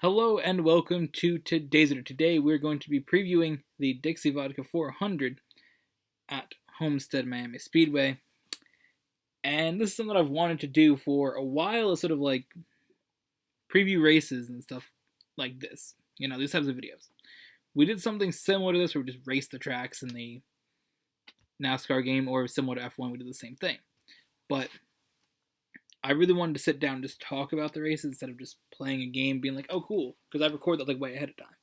Hello and welcome to today's video. Today we're going to be previewing the Dixie Vodka 400 at Homestead Miami Speedway. And this is something I've wanted to do for a while, sort of like preview races and stuff like this. These types of videos. We did something similar to this where we just raced the tracks in the NASCAR game, or similar to F1, we did the same thing. But I really wanted to sit down and just talk about the races instead of just playing a game being like, oh, cool, because I record that like way ahead of time.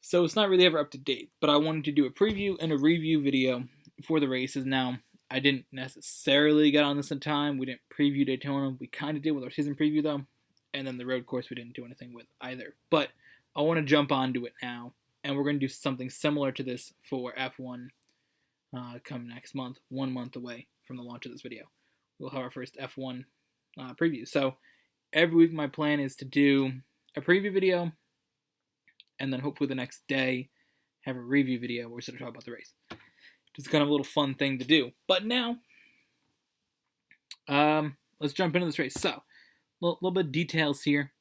So it's not really ever up to date, but I wanted to do a preview and a review video for the races. Now, I didn't necessarily get on this in time. We didn't preview Daytona. We kind of did with our season preview, though. And then the road course we didn't do anything with either. But I want to jump onto it now, and we're going to do something similar to this for F1 come next month, 1 month away from the launch of this video. We'll have our first F1 preview. So every week my plan is to do a preview video, and then hopefully the next day have a review video where we sort of talk about the race. Just kind of a little fun thing to do. But now, let's jump into this race. So, a little bit of details here.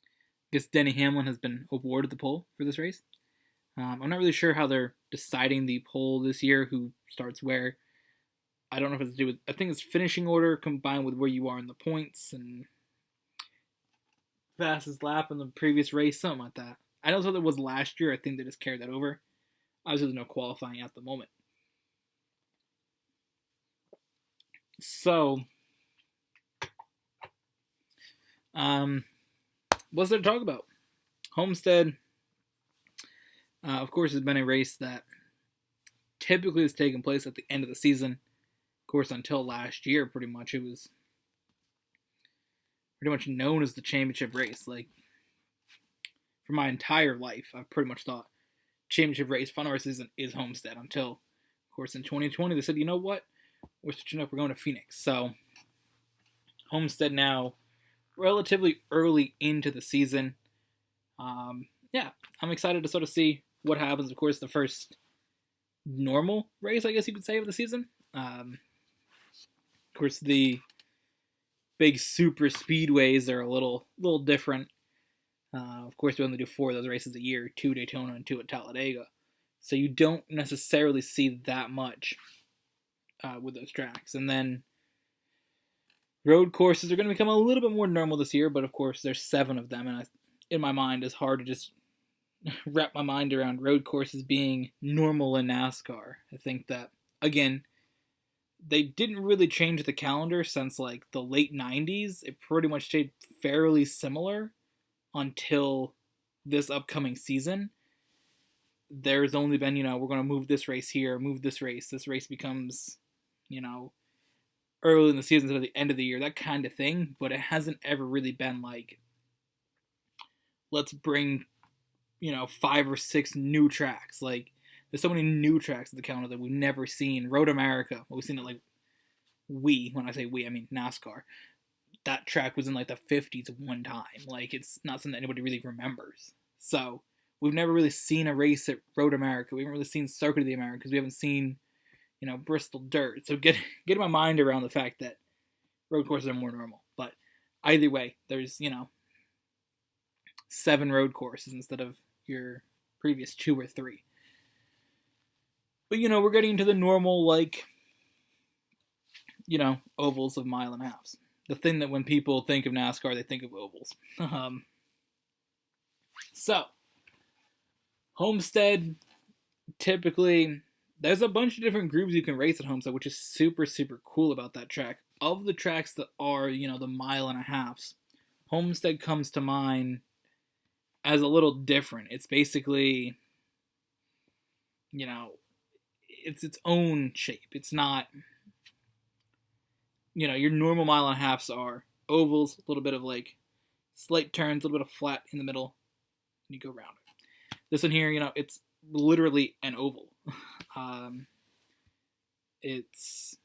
I guess Denny Hamlin has been awarded the pole for this race. I'm not really sure how they're deciding the pole this year, who starts where. I don't know if it's to do with, I think it's finishing order combined with where you are in the points and fastest lap in the previous race, something like that. I know something was last year. I think they just carried that over. Obviously, there's no qualifying at the moment. So, what's there to talk about? Homestead, of course, has been a race that typically has taken place at the end of the season. Of course, until last year, pretty much, it was pretty much known as the championship race. Like, for my entire life, I've pretty much thought championship race, fun race season is Homestead. Until, of course, in 2020, they said, you know what? We're switching up. We're going to Phoenix. So, Homestead now, relatively early into the season. Yeah, I'm excited to sort of see what happens. Of course, the first normal race, I guess you could say, of the season. Of course, the big super speedways are a little different. Of course, we only do 4 of those races a year, 2 Daytona and 2 at Talladega. So you don't necessarily see that much with those tracks. And then road courses are going to become a little bit more normal this year, but of course there's 7 of them, and in my mind it's hard to just wrap my mind around road courses being normal in NASCAR. I think that, again, they didn't really change the calendar since like the late 90s. It pretty much stayed fairly similar until this upcoming season. There's only been, we're going to move this race here, move this race. This race becomes, early in the season to the end of the year, that kind of thing. But it hasn't ever really been like, let's bring, 5 or 6 new tracks. Like, there's so many new tracks in the calendar that we've never seen. Road America, we've seen it like when I say we, I mean NASCAR. That track was in like the 50s one time. Like, it's not something that anybody really remembers. So, we've never really seen a race at Road America. We haven't really seen Circuit of the Americas. We haven't seen, Bristol Dirt. So, getting my mind around the fact that road courses are more normal. But either way, there's, 7 road courses instead of your previous 2 or 3. But, we're getting into the normal, like, ovals of mile and a halves. The thing that when people think of NASCAR, they think of ovals. So, Homestead, typically, there's a bunch of different groups you can race at Homestead, which is super, super cool about that track. Of the tracks that are, the mile and a halves, Homestead comes to mind as a little different. It's basically, it's its own shape. It's not, your normal mile and a halves are ovals, a little bit of like slight turns, a little bit of flat in the middle, and you go around it. This one here, it's literally an oval. It's,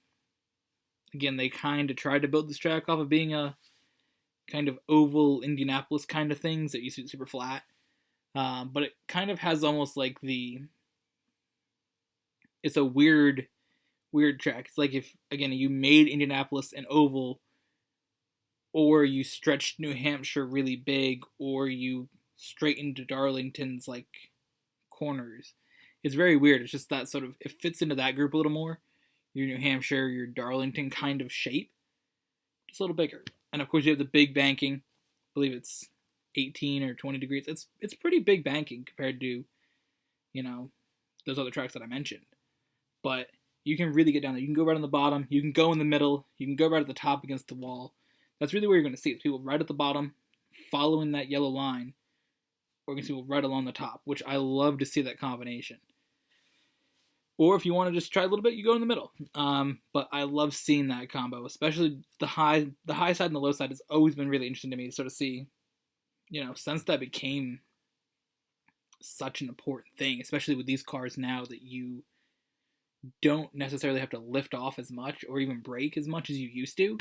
again, they kind of tried to build this track off of being a kind of oval Indianapolis kind of things that used to be super flat. But it kind of has almost like it's a weird track. It's like if, again, you made Indianapolis an oval or you stretched New Hampshire really big, or you straightened Darlington's like corners. It's very weird. It's just that sort of, it fits into that group a little more. Your New Hampshire, your Darlington kind of shape, just a little bigger. And of course you have the big banking. I believe it's 18 or 20 degrees. It's pretty big banking compared to, those other tracks that I mentioned. But you can really get down there. You can go right on the bottom. You can go in the middle. You can go right at the top against the wall. That's really where you're going to see it. People right at the bottom, following that yellow line, or you can see people right along the top, which I love to see that combination. Or if you want to just try a little bit, you go in the middle. But I love seeing that combo, especially the high side and the low side has always been really interesting to me to sort of see, since that became such an important thing, especially with these cars now that you don't necessarily have to lift off as much or even brake as much as you used to,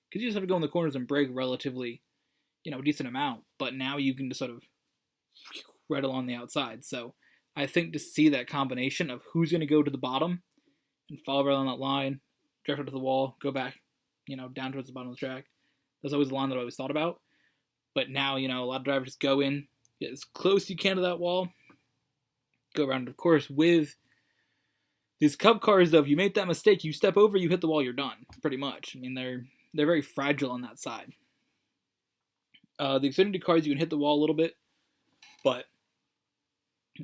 because you just have to go in the corners and brake relatively, a decent amount. But now you can just sort of right along the outside. So I think to see that combination of who's going to go to the bottom and follow right on that line, drift up to the wall, go back, down towards the bottom of the track. That's always the line that I always thought about. But now, a lot of drivers just go in, get as close as you can to that wall, go around. Of course, with these Cup cars, though, if you make that mistake, you step over, you hit the wall, you're done, pretty much. I mean, they're very fragile on that side. The Xfinity cars, you can hit the wall a little bit, but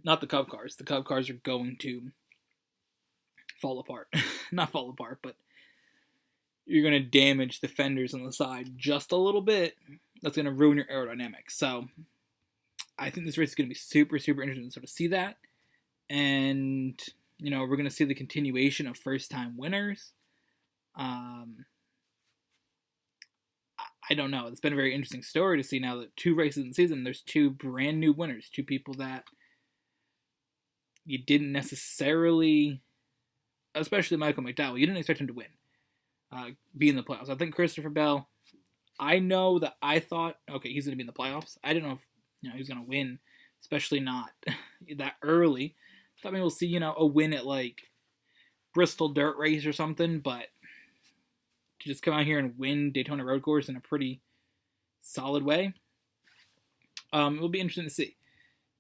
not the Cup cars. The Cup cars are going to fall apart. Not fall apart, but you're going to damage the fenders on the side just a little bit. That's going to ruin your aerodynamics. So I think this race is going to be super, super interesting to sort of see that. And, we're going to see the continuation of first-time winners. I don't know. It's been a very interesting story to see now that 2 races in the season, there's 2 brand new winners, 2 people that you didn't necessarily, especially Michael McDowell, you didn't expect him to win, be in the playoffs. I think Christopher Bell, I know that I thought, okay, he's going to be in the playoffs. I didn't know if he was going to win, especially not that early. I thought maybe we'll see, a win at like Bristol Dirt Race or something, but to just come out here and win Daytona Road Course in a pretty solid way, it will be interesting to see.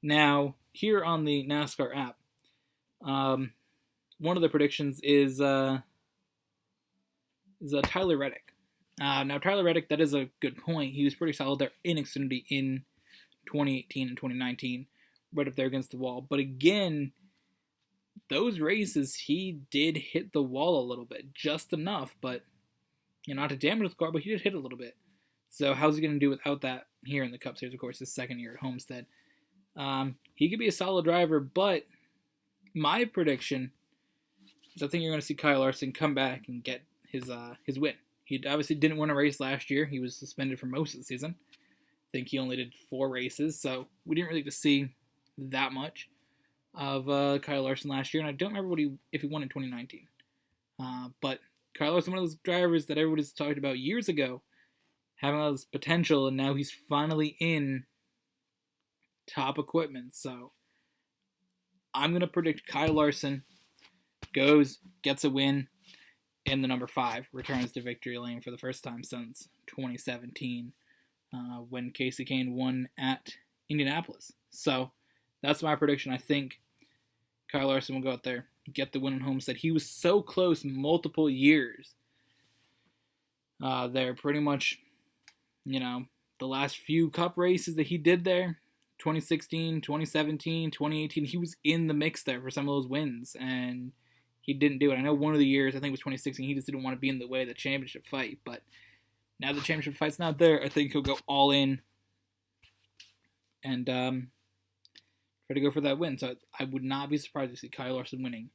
Now, here on the NASCAR app, one of the predictions is Tyler Reddick. Now, Tyler Reddick, that is a good point. He was pretty solid there in Xfinity in 2018 and 2019, right up there against the wall. But again, those races, he did hit the wall a little bit, just enough, but not to damage the car, but he did hit a little bit. So how's he going to do without that here in the Cup Series? Of course, his second year at Homestead. He could be a solid driver, but my prediction is I think you're going to see Kyle Larson come back and get his win. He obviously didn't win a race last year. He was suspended for most of the season. I think he only did 4 races, so we didn't really get to see that much of Kyle Larson last year, and I don't remember if he won in 2019. But Kyle Larson, one of those drivers that everybody's talked about years ago, having all this potential, and now he's finally in top equipment. So I'm going to predict Kyle Larson gets a win in the number 5, returns to victory lane for the first time since 2017, when Casey Kane won at Indianapolis. So that's my prediction. I think Kyle Larson will go out there, get the win at Homestead. He was so close multiple years. There pretty much, the last few Cup races that he did there, 2016, 2017, 2018, he was in the mix there for some of those wins, and he didn't do it. I know one of the years, I think it was 2016, he just didn't want to be in the way of the championship fight, but now the championship fight's not there, I think he'll go all in and try to go for that win. So I would not be surprised to see Kyle Larson winning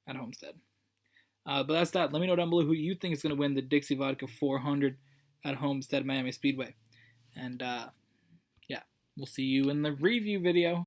at Homestead. But that's that. Let me know down below who you think is going to win the Dixie Vodka 400 at Homestead Miami Speedway. And, yeah, we'll see you in the review video.